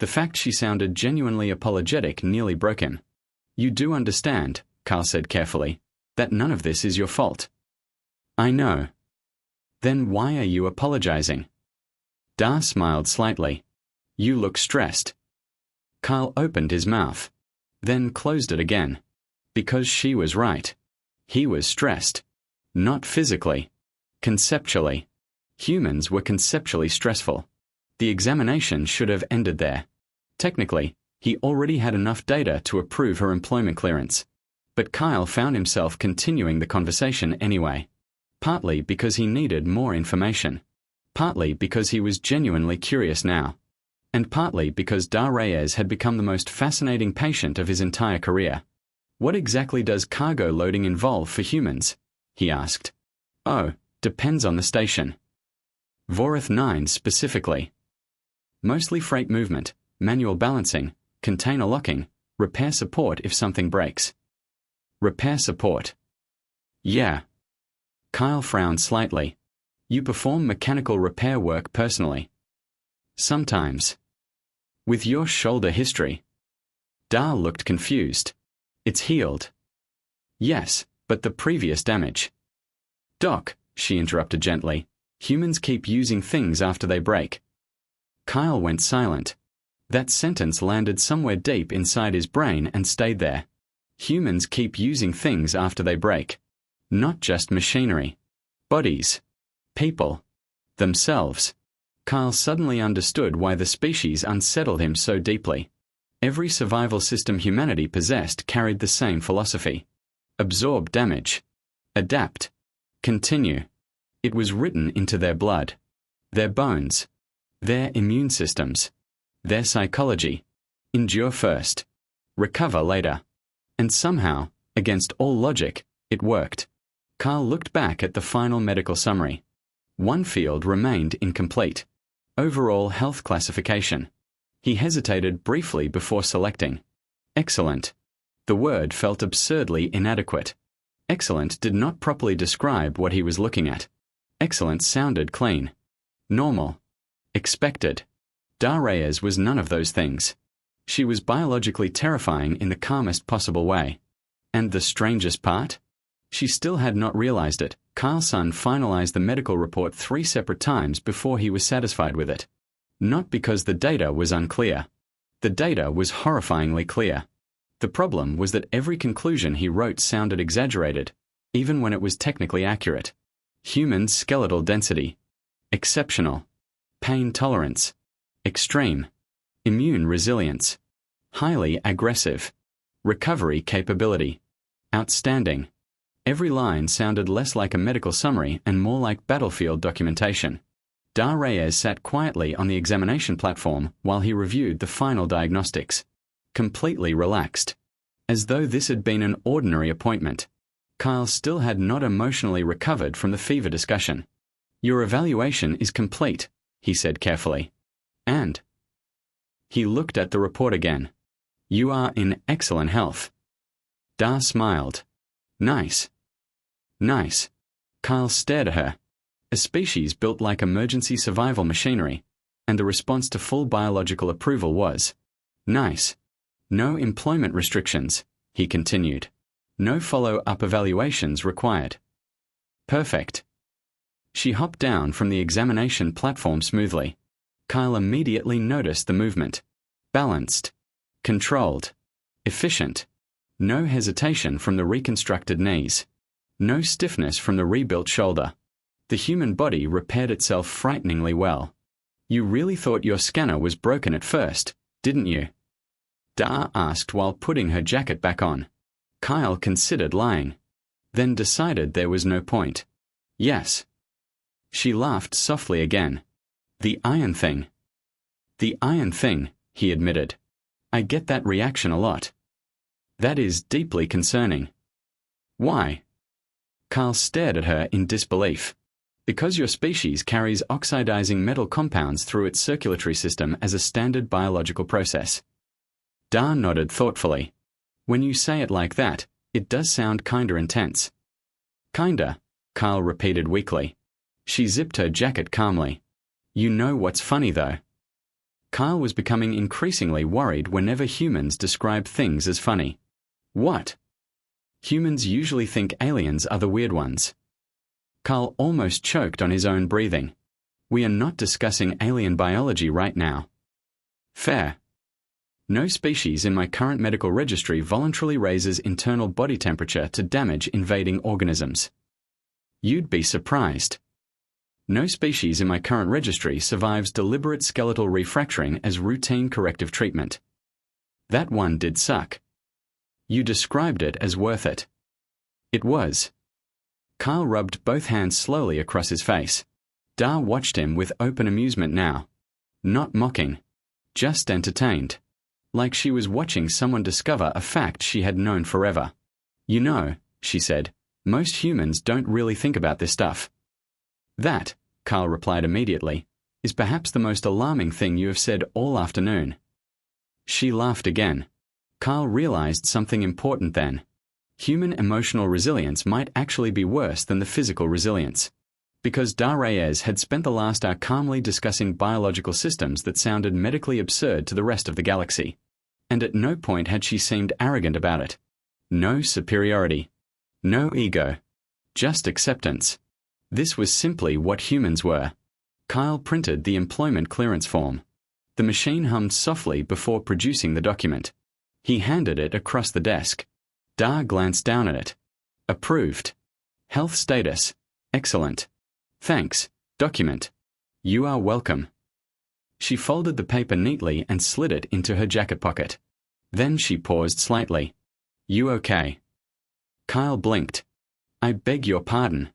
The fact she sounded genuinely apologetic nearly broke him. You do understand, Carl said carefully, that none of this is your fault. I know. Then why are you apologizing? Dar smiled slightly. You look stressed. Carl opened his mouth, then closed it again. Because she was right. He was stressed. Not physically. Conceptually. Humans were conceptually stressful. The examination should have ended there. Technically, he already had enough data to approve her employment clearance. But Kyle found himself continuing the conversation anyway. Partly because he needed more information. Partly because he was genuinely curious now. And partly because Dar Reyes had become the most fascinating patient of his entire career. What exactly does cargo loading involve for humans? He asked. Oh, depends on the station. Vorith 9 specifically. Mostly freight movement, manual balancing, container locking, repair support if something breaks. Repair support. Yeah. Kyle frowned slightly. You perform mechanical repair work personally. Sometimes. With your shoulder history. Dar looked confused. It's healed. Yes, but the previous damage. Doc, she interrupted gently, humans keep using things after they break. Kyle went silent. That sentence landed somewhere deep inside his brain and stayed there. Humans keep using things after they break. Not just machinery. Bodies. People. Themselves. Kyle suddenly understood why the species unsettled him so deeply. Every survival system humanity possessed carried the same philosophy. Absorb damage. Adapt. Continue. It was written into their blood. Their bones. Their immune systems. Their psychology. Endure first. Recover later. And somehow, against all logic, it worked. Carl looked back at the final medical summary. One field remained incomplete. Overall health classification. He hesitated briefly before selecting. Excellent. The word felt absurdly inadequate. Excellent did not properly describe what he was looking at. Excellent sounded clean. Normal. Expected. Dar Reyes was none of those things. She was biologically terrifying in the calmest possible way. And the strangest part? She still had not realized it. Kyle's son finalized the medical report 3 separate times before he was satisfied with it. Not because the data was unclear. The data was horrifyingly clear. The problem was that every conclusion he wrote sounded exaggerated, even when it was technically accurate. Human skeletal density. Exceptional. Pain tolerance. extreme, immune resilience, highly aggressive, recovery capability, outstanding. Every line sounded less like a medical summary and more like battlefield documentation. Da Reyes sat quietly on the examination platform while he reviewed the final diagnostics, completely relaxed, as though this had been an ordinary appointment. Kyle still had not emotionally recovered from the fever discussion. "Your evaluation is complete," he said carefully. "And?" He looked at the report again. "You are in excellent health." Da smiled. "Nice. Nice." Kyle stared at her. A species built like emergency survival machinery, and the response to full biological approval was, "Nice. No employment restrictions," he continued. "No follow-up evaluations required." "Perfect." She hopped down from the examination platform smoothly. Kyle immediately noticed the movement. Balanced, controlled, efficient. No hesitation from the reconstructed knees. No stiffness from the rebuilt shoulder. The human body repaired itself frighteningly well. "You really thought your scanner was broken at first, didn't you?" Da asked while putting her jacket back on. Kyle considered lying, then decided there was no point. "Yes." She laughed softly again. "The iron thing." "The iron thing," he admitted. "I get that reaction a lot." "That is deeply concerning." "Why?" Kyle stared at her in disbelief. "Because your species carries oxidizing metal compounds through its circulatory system as a standard biological process." Da nodded thoughtfully. "When you say it like that, it does sound kinda intense." "Kinda," Kyle repeated weakly. She zipped her jacket calmly. "You know what's funny though?" Kyle was becoming increasingly worried whenever humans describe things as funny. "What?" "Humans usually think aliens are the weird ones." Kyle almost choked on his own breathing. "We are not discussing alien biology right now." "Fair." "No species in my current medical registry voluntarily raises internal body temperature to damage invading organisms." "You'd be surprised." "No species in my current registry survives deliberate skeletal refracturing as routine corrective treatment." "That one did suck." "You described it as worth it." "It was." Kyle rubbed both hands slowly across his face. Da watched him with open amusement now. Not mocking. Just entertained. Like she was watching someone discover a fact she had known forever. "You know," she said, "most humans don't really think about this stuff." "That," Kyle replied immediately, "is perhaps the most alarming thing you have said all afternoon." She laughed again. Kyle realized something important then. Human emotional resilience might actually be worse than the physical resilience. Because Da Reyes had spent the last hour calmly discussing biological systems that sounded medically absurd to the rest of the galaxy. And at no point had she seemed arrogant about it. No superiority. No ego. Just acceptance. This was simply what humans were. Kyle printed the employment clearance form. The machine hummed softly before producing the document. He handed it across the desk. Da glanced down at it. "Approved. Health status. Excellent. Thanks. Document. You are welcome." She folded the paper neatly and slid it into her jacket pocket. Then she paused slightly. "You okay?" Kyle blinked. "I beg your pardon."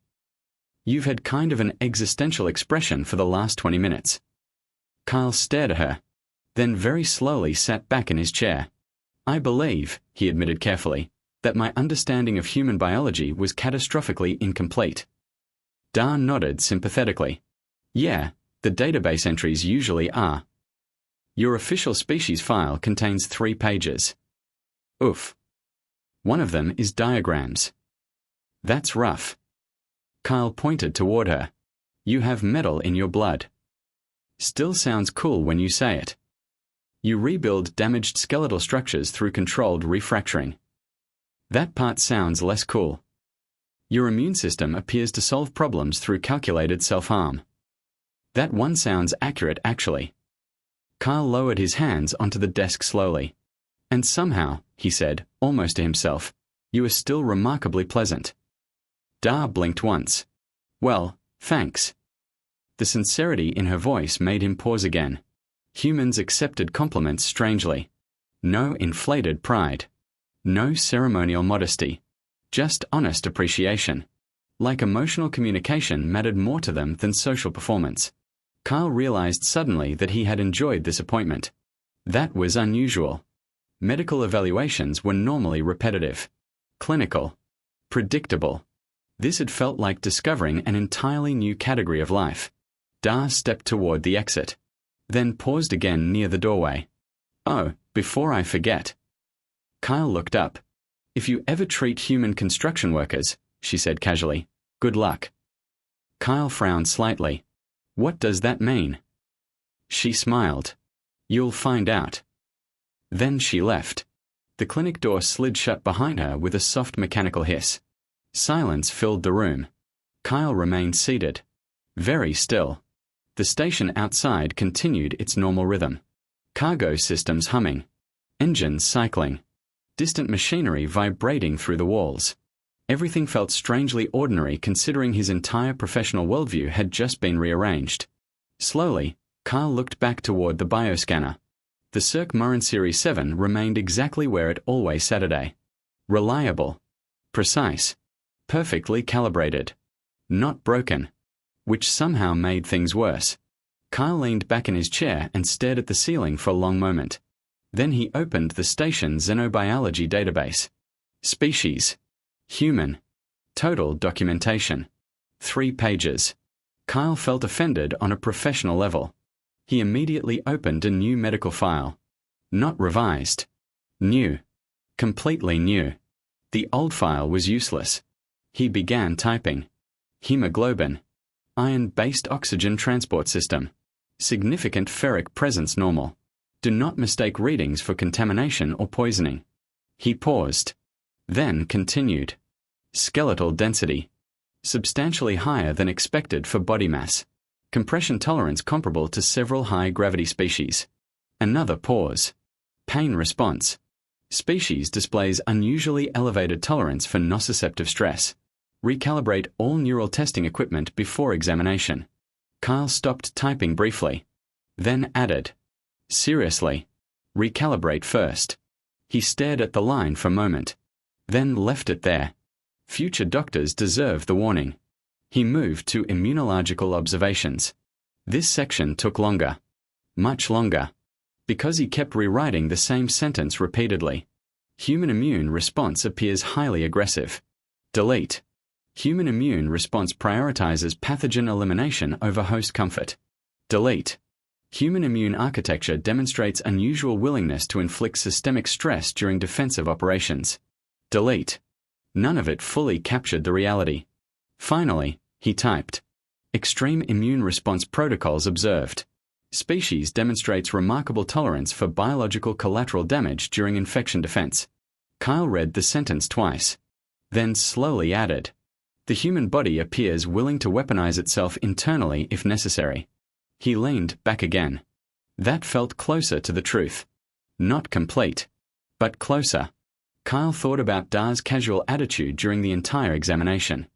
"You've had kind of an existential expression for the last 20 minutes." Kyle stared at her, then very slowly sat back in his chair. "I believe," he admitted carefully, "that my understanding of human biology was catastrophically incomplete." Da nodded sympathetically. "Yeah, the database entries usually are." "Your official species file contains 3 pages. Oof. One of them is diagrams." "That's rough." Kyle pointed toward her. "You have metal in your blood." "Still sounds cool when you say it." "You rebuild damaged skeletal structures through controlled refracturing." "That part sounds less cool." "Your immune system appears to solve problems through calculated self-harm." "That one sounds accurate, actually." Kyle lowered his hands onto the desk slowly. "And somehow," he said, almost to himself, "you are still remarkably pleasant." Da blinked once. "Well, thanks." The sincerity in her voice made him pause again. Humans accepted compliments strangely. No inflated pride. No ceremonial modesty. Just honest appreciation. Like emotional communication mattered more to them than social performance. Kyle realized suddenly that he had enjoyed this appointment. That was unusual. Medical evaluations were normally repetitive, clinical, predictable. This had felt like discovering an entirely new category of life. Dar stepped toward the exit, then paused again near the doorway. "Oh, before I forget." Kyle looked up. "If you ever treat human construction workers," she said casually, "good luck." Kyle frowned slightly. "What does that mean?" She smiled. "You'll find out." Then she left. The clinic door slid shut behind her with a soft mechanical hiss. Silence filled the room. Kyle remained seated, very still. The station outside continued its normal rhythm. Cargo systems humming. Engines cycling. Distant machinery vibrating through the walls. Everything felt strangely ordinary considering his entire professional worldview had just been rearranged. Slowly, Kyle looked back toward the bioscanner. The Cirque Morin Series 7 remained exactly where it always sat. Reliable. Precise. Perfectly calibrated. Not broken. Which somehow made things worse. Kyle leaned back in his chair and stared at the ceiling for a long moment. Then he opened the station xenobiology database. Species. Human. Total documentation. 3 pages. Kyle felt offended on a professional level. He immediately opened a new medical file. Not revised. New. Completely new. The old file was useless. He began typing. Hemoglobin. Iron-based oxygen transport system. Significant ferric presence normal. Do not mistake readings for contamination or poisoning. He paused. Then continued. Skeletal density. Substantially higher than expected for body mass. Compression tolerance comparable to several high-gravity species. Another pause. Pain response. Species displays unusually elevated tolerance for nociceptive stress. Recalibrate all neural testing equipment before examination. Kyle stopped typing briefly. Then added. Seriously. Recalibrate first. He stared at the line for a moment. Then left it there. Future doctors deserve the warning. He moved to immunological observations. This section took longer. Much longer. Because he kept rewriting the same sentence repeatedly. Human immune response appears highly aggressive. Delete. Human immune response prioritizes pathogen elimination over host comfort. Delete. Human immune architecture demonstrates unusual willingness to inflict systemic stress during defensive operations. Delete. None of it fully captured the reality. Finally, he typed. Extreme immune response protocols observed. Species demonstrates remarkable tolerance for biological collateral damage during infection defense. Kyle read the sentence twice. Then slowly added. The human body appears willing to weaponize itself internally if necessary. He leaned back again. That felt closer to the truth. Not complete, but closer. Kyle thought about Dar's casual attitude during the entire examination.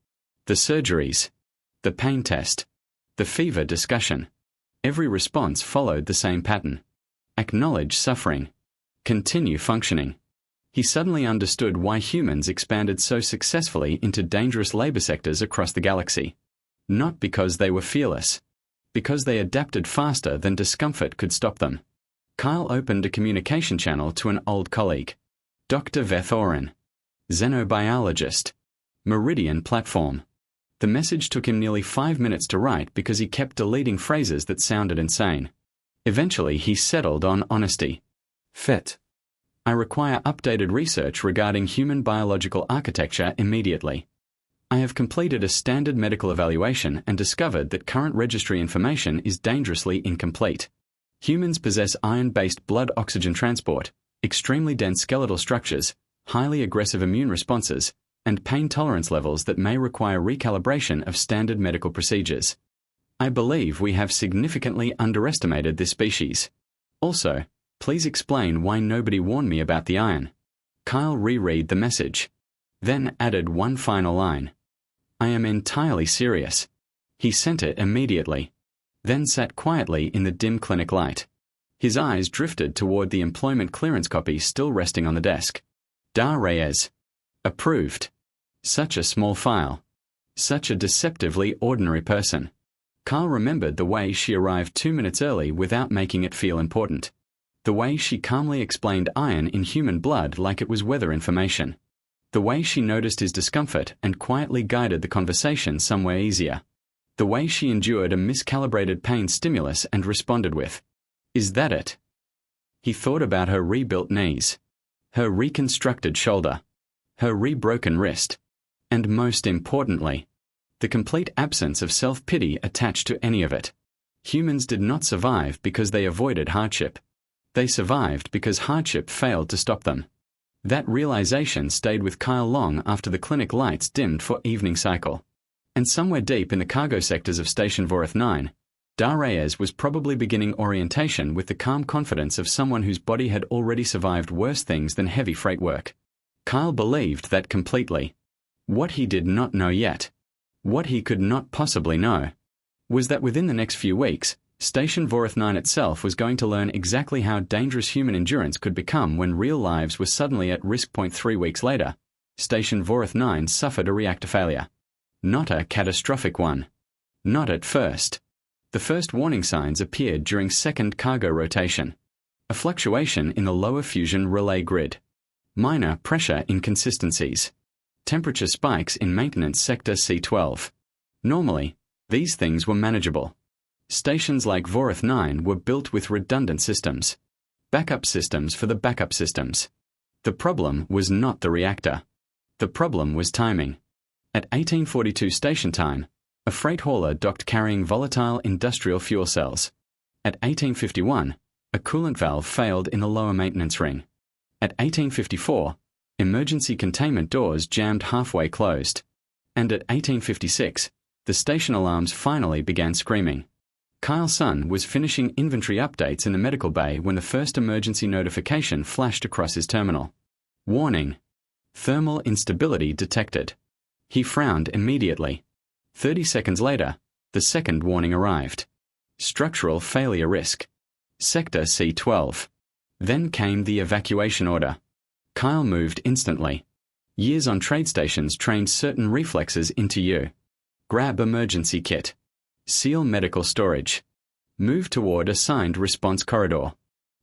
The surgeries. The pain test. The fever discussion. Every response followed the same pattern. Acknowledge suffering. Continue functioning. He suddenly understood why humans expanded so successfully into dangerous labor sectors across the galaxy. Not because they were fearless. Because they adapted faster than discomfort could stop them. Kyle opened a communication channel to an old colleague. Dr. Vethorin. Xenobiologist. Meridian platform. The message took him nearly 5 minutes to write because he kept deleting phrases that sounded insane. Eventually he settled on honesty. Fet. I require updated research regarding human biological architecture immediately. I have completed a standard medical evaluation and discovered that current registry information is dangerously incomplete. Humans possess iron-based blood oxygen transport, extremely dense skeletal structures, highly aggressive immune responses, and pain tolerance levels that may require recalibration of standard medical procedures. I believe we have significantly underestimated this species. Also, please explain why nobody warned me about the iron. Kyle reread the message. Then added one final line. I am entirely serious. He sent it immediately. Then sat quietly in the dim clinic light. His eyes drifted toward the employment clearance copy still resting on the desk. Da Reyes. Approved. Such a small file. Such a deceptively ordinary person. Kyle remembered the way she arrived 2 minutes early without making it feel important. The way she calmly explained iron in human blood like it was weather information. The way she noticed his discomfort and quietly guided the conversation somewhere easier. The way she endured a miscalibrated pain stimulus and responded with, "Is that it?" He thought about her rebuilt knees, her reconstructed shoulder, her rebroken wrist, and most importantly, the complete absence of self-pity attached to any of it. Humans did not survive because they avoided hardship. They survived because hardship failed to stop them. That realization stayed with Kyle long after the clinic lights dimmed for evening cycle. And somewhere deep in the cargo sectors of Station Vorith 9, Da Reyes was probably beginning orientation with the calm confidence of someone whose body had already survived worse things than heavy freight work. Kyle believed that completely. What he did not know yet, what he could not possibly know, was that within the next few weeks, Station Vorith 9 itself was going to learn exactly how dangerous human endurance could become when real lives were suddenly at risk. 3 weeks later, Station Vorith 9 suffered a reactor failure. Not a catastrophic one. Not at first. The first warning signs appeared during second cargo rotation. A fluctuation in the lower fusion relay grid. Minor pressure inconsistencies. Temperature spikes in maintenance sector C12. Normally, these things were manageable. Stations like Vorith 9 were built with redundant systems. Backup systems for the backup systems. The problem was not the reactor. The problem was timing. At 1842 station time, a freight hauler docked carrying volatile industrial fuel cells. At 1851, a coolant valve failed in the lower maintenance ring. At 1854, emergency containment doors jammed halfway closed. And at 1856, the station alarms finally began screaming. Kyle's son was finishing inventory updates in the medical bay when the first emergency notification flashed across his terminal. Warning. Thermal instability detected. He frowned immediately. 30 seconds later, the second warning arrived. Structural failure risk. Sector C12. Then came the evacuation order. Kyle moved instantly. Years on trade stations trained certain reflexes into you. Grab emergency kit. Seal medical storage. Move toward assigned response corridor.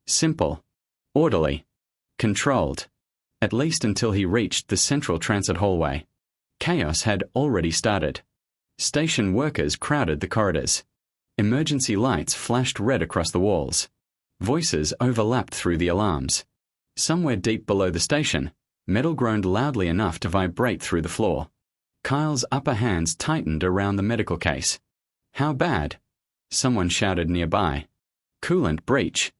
Simple. Orderly. Controlled. At least until he reached the central transit hallway. Chaos had already started. Station workers crowded the corridors. Emergency lights flashed red across the walls. Voices overlapped through the alarms. Somewhere deep below the station, metal groaned loudly enough to vibrate through the floor. Kyle's upper hands tightened around the medical case. How bad? Someone shouted nearby. Coolant breach.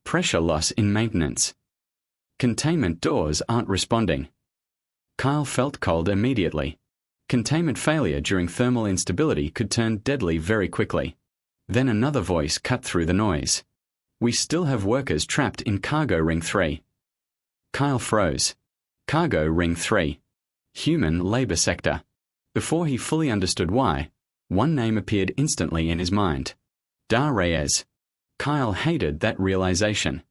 Pressure loss in maintenance. Containment doors aren't responding. Kyle felt cold immediately. Containment failure during thermal instability could turn deadly very quickly. Then another voice cut through the noise. We still have workers trapped in Cargo Ring 3. Kyle froze. Cargo Ring 3. Human labor sector. Before he fully understood why, one name appeared instantly in his mind. Da Reyes. Kyle hated that realization.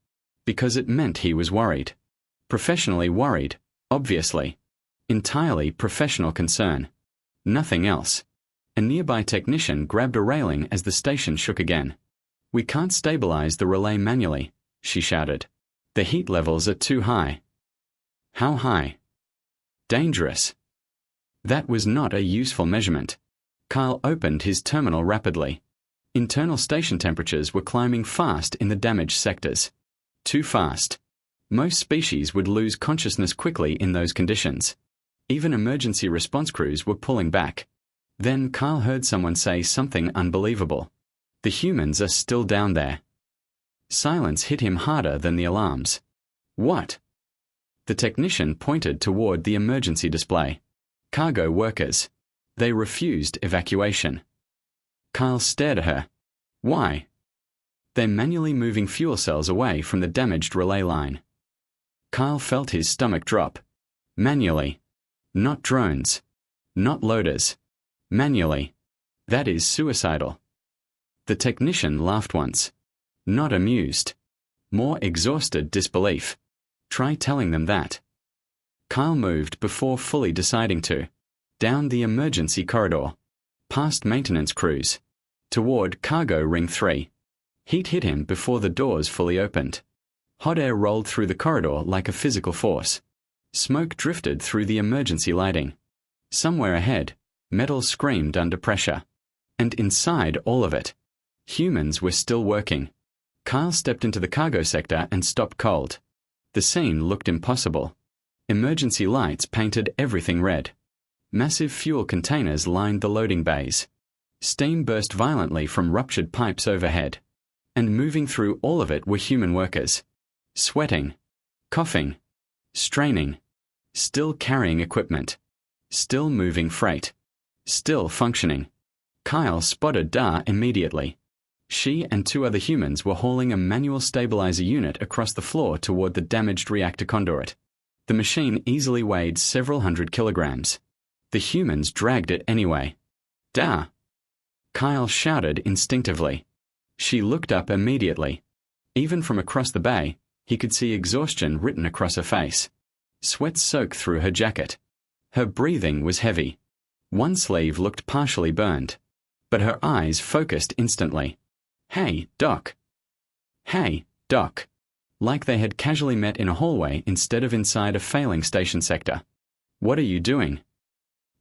Because it meant he was worried. Professionally worried, obviously. Entirely professional concern. Nothing else. A nearby technician grabbed a railing as the station shook again. We can't stabilize the relay manually, she shouted. The heat levels are too high. How high? Dangerous. That was not a useful measurement. Kyle opened his terminal rapidly. Internal station temperatures were climbing fast in the damaged sectors. Too fast. Most species would lose consciousness quickly in those conditions. Even emergency response crews were pulling back. Then Kyle heard someone say something unbelievable. The humans are still down there. Silence hit him harder than the alarms. What? The technician pointed toward the emergency display. Cargo workers. They refused evacuation. Kyle stared at her. Why? They're manually moving fuel cells away from the damaged relay line. Kyle felt his stomach drop. Manually. Not drones. Not loaders. Manually. That is suicidal. The technician laughed once. Not amused. More exhausted disbelief. Try telling them that. Kyle moved before fully deciding to. Down the emergency corridor. Past maintenance crews. Toward cargo ring 3. Heat hit him before the doors fully opened. Hot air rolled through the corridor like a physical force. Smoke drifted through the emergency lighting. Somewhere ahead, metal screamed under pressure. And inside all of it, humans were still working. Kyle stepped into the cargo sector and stopped cold. The scene looked impossible. Emergency lights painted everything red. Massive fuel containers lined the loading bays. Steam burst violently from ruptured pipes overhead. And moving through all of it were human workers. Sweating. Coughing. Straining. Still carrying equipment. Still moving freight. Still functioning. Kyle spotted Da immediately. She and 2 other humans were hauling a manual stabilizer unit across the floor toward the damaged reactor conduit. The machine easily weighed several hundred kilograms. The humans dragged it anyway. Da! Kyle shouted instinctively. She looked up immediately. Even from across the bay, he could see exhaustion written across her face. Sweat soaked through her jacket. Her breathing was heavy. One sleeve looked partially burned. But her eyes focused instantly. Hey, Doc. Hey, Doc. Like they had casually met in a hallway instead of inside a failing station sector. What are you doing?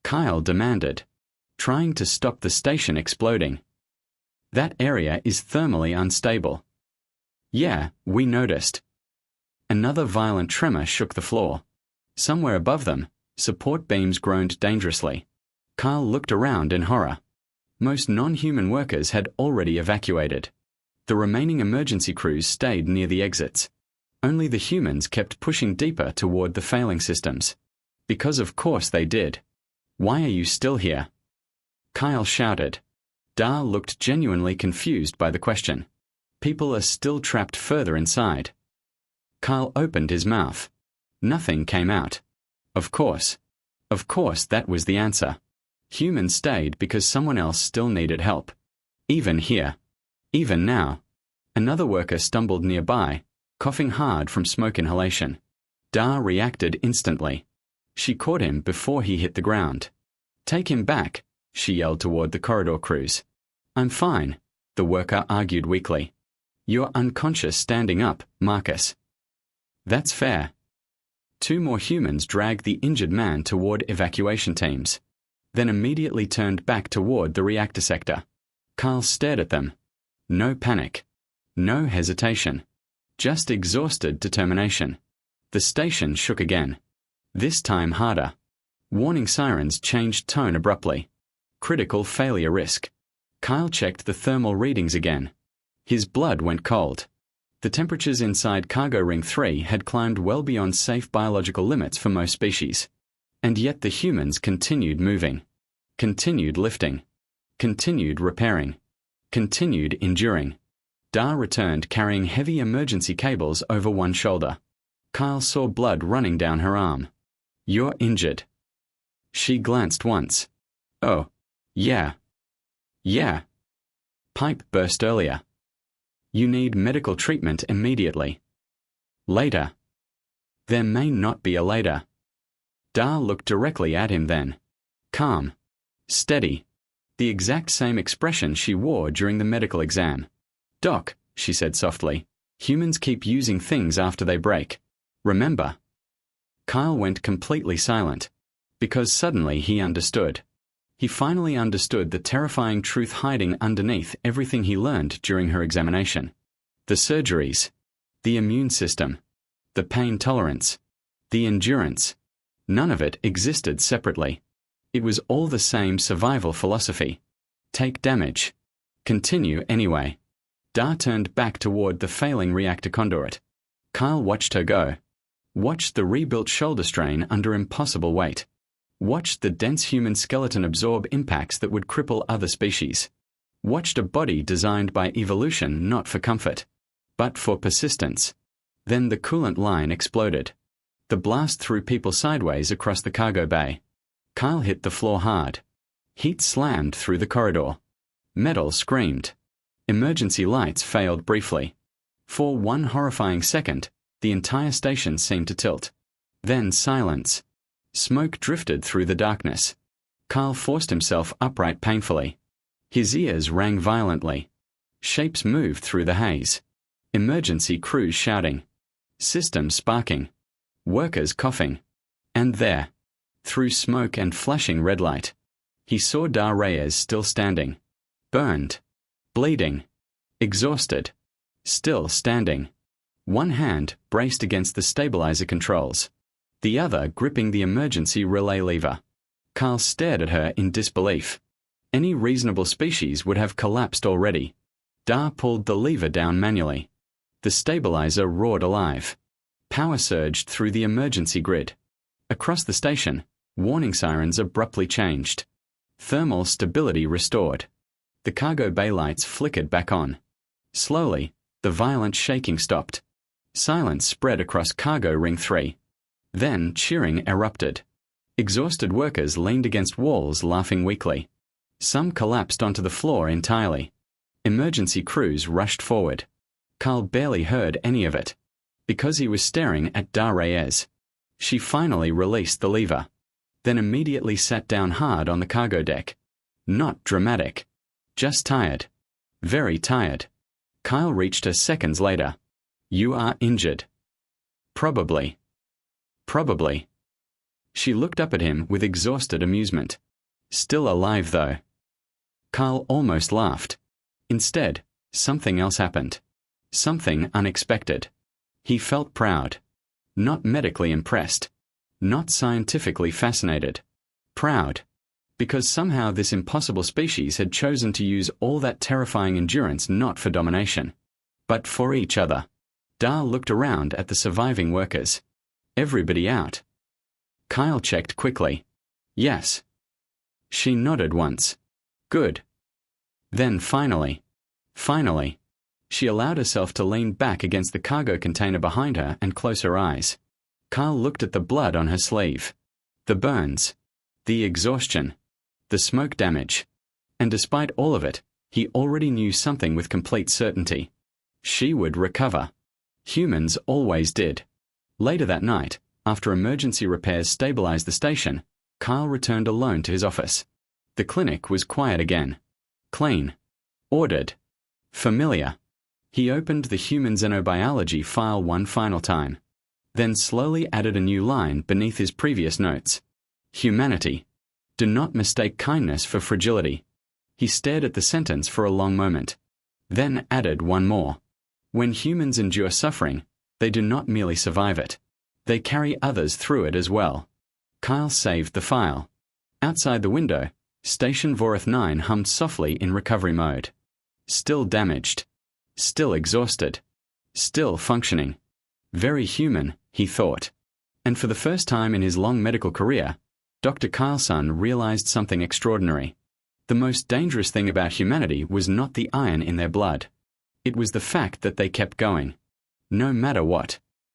Kyle demanded, trying to stop the station exploding. That area is thermally unstable. Yeah, we noticed. Another violent tremor shook the floor. Somewhere above them, support beams groaned dangerously. Kyle looked around in horror. Most non-human workers had already evacuated. The remaining emergency crews stayed near the exits. Only the humans kept pushing deeper toward the failing systems. Because of course they did. Why are you still here? Kyle shouted. Da looked genuinely confused by the question. People are still trapped further inside. Kyle opened his mouth. Nothing came out. Of course. Of course that was the answer. Humans stayed because someone else still needed help. Even here. Even now. Another worker stumbled nearby, coughing hard from smoke inhalation. Da reacted instantly. She caught him before he hit the ground. Take him back, she yelled toward the corridor crews. I'm fine, the worker argued weakly. You're unconscious standing up, Marcus. That's fair. 2 more humans dragged the injured man toward evacuation teams, then immediately turned back toward the reactor sector. Kyle stared at them. No panic. No hesitation. Just exhausted determination. The station shook again. This time harder. Warning sirens changed tone abruptly. Critical failure risk. Kyle checked the thermal readings again. His blood went cold. The temperatures inside cargo ring 3 had climbed well beyond safe biological limits for most species. And yet the humans continued moving. Continued lifting. Continued repairing. Continued enduring. Da returned carrying heavy emergency cables over one shoulder. Kyle saw blood running down her arm. You're injured. She glanced once. Oh, yeah. Yeah. Pipe burst earlier. You need medical treatment immediately. Later. There may not be a later. Da looked directly at him then. Calm. Steady. The exact same expression she wore during the medical exam. Doc, she said softly, humans keep using things after they break. Remember? Kyle went completely silent. Because suddenly he understood. He finally understood the terrifying truth hiding underneath everything he learned during her examination. The surgeries. The immune system. The pain tolerance. The endurance. None of it existed separately. It was all the same survival philosophy. Take damage. Continue anyway. Da turned back toward the failing reactor conduit. Kyle watched her go. Watched the rebuilt shoulder strain under impossible weight. Watched the dense human skeleton absorb impacts that would cripple other species. Watched a body designed by evolution not for comfort, but for persistence. Then the coolant line exploded. The blast threw people sideways across the cargo bay. Kyle hit the floor hard. Heat slammed through the corridor. Metal screamed. Emergency lights failed briefly. For one horrifying second, the entire station seemed to tilt. Then silence. Smoke drifted through the darkness. Carl forced himself upright painfully. His ears rang violently. Shapes moved through the haze. Emergency crews shouting. Systems sparking. Workers coughing. And there, through smoke and flashing red light, he saw Dar Reyes still standing. Burned. Bleeding. Exhausted. Still standing. One hand braced against the stabilizer controls. The other gripping the emergency relay lever. Carl stared at her in disbelief. Any reasonable species would have collapsed already. Dar pulled the lever down manually. The stabilizer roared alive. Power surged through the emergency grid. Across the station, warning sirens abruptly changed. Thermal stability restored. The cargo bay lights flickered back on. Slowly, the violent shaking stopped. Silence spread across Cargo Ring 3. Then cheering erupted. Exhausted workers leaned against walls laughing weakly. Some collapsed onto the floor entirely. Emergency crews rushed forward. Carl barely heard any of it. Because he was staring at Dar Reyes. She finally released the lever. Then immediately sat down hard on the cargo deck. Not dramatic. Just tired. Very tired. Kyle reached her seconds later. You are injured. Probably. Probably. She looked up at him with exhausted amusement. Still alive, though. Carl almost laughed. Instead, something else happened. Something unexpected. He felt proud. Not medically impressed. Not scientifically fascinated. Proud. Because somehow this impossible species had chosen to use all that terrifying endurance not for domination, but for each other. Dar looked around at the surviving workers. Everybody out. Kyle checked quickly. Yes. She nodded once. Good. Then finally, she allowed herself to lean back against the cargo container behind her and close her eyes. Carl looked at the blood on her sleeve. The burns. The exhaustion. The smoke damage. And despite all of it, he already knew something with complete certainty. She would recover. Humans always did. Later that night, after emergency repairs stabilized the station, Carl returned alone to his office. The clinic was quiet again. Clean. Ordered. Familiar. He opened the human xenobiology file one final time. Then slowly added a new line beneath his previous notes. Humanity. Do not mistake kindness for fragility. He stared at the sentence for a long moment. Then added one more. When humans endure suffering, they do not merely survive it. They carry others through it as well. Kyle saved the file. Outside the window, Station Vorath 9 hummed softly in recovery mode. Still damaged. Still exhausted. Still functioning. Very human, he thought. And for the first time in his long medical career, Dr. Carlson realized something extraordinary. The most dangerous thing about humanity was not the iron in their blood. It was the fact that they kept going. No matter what.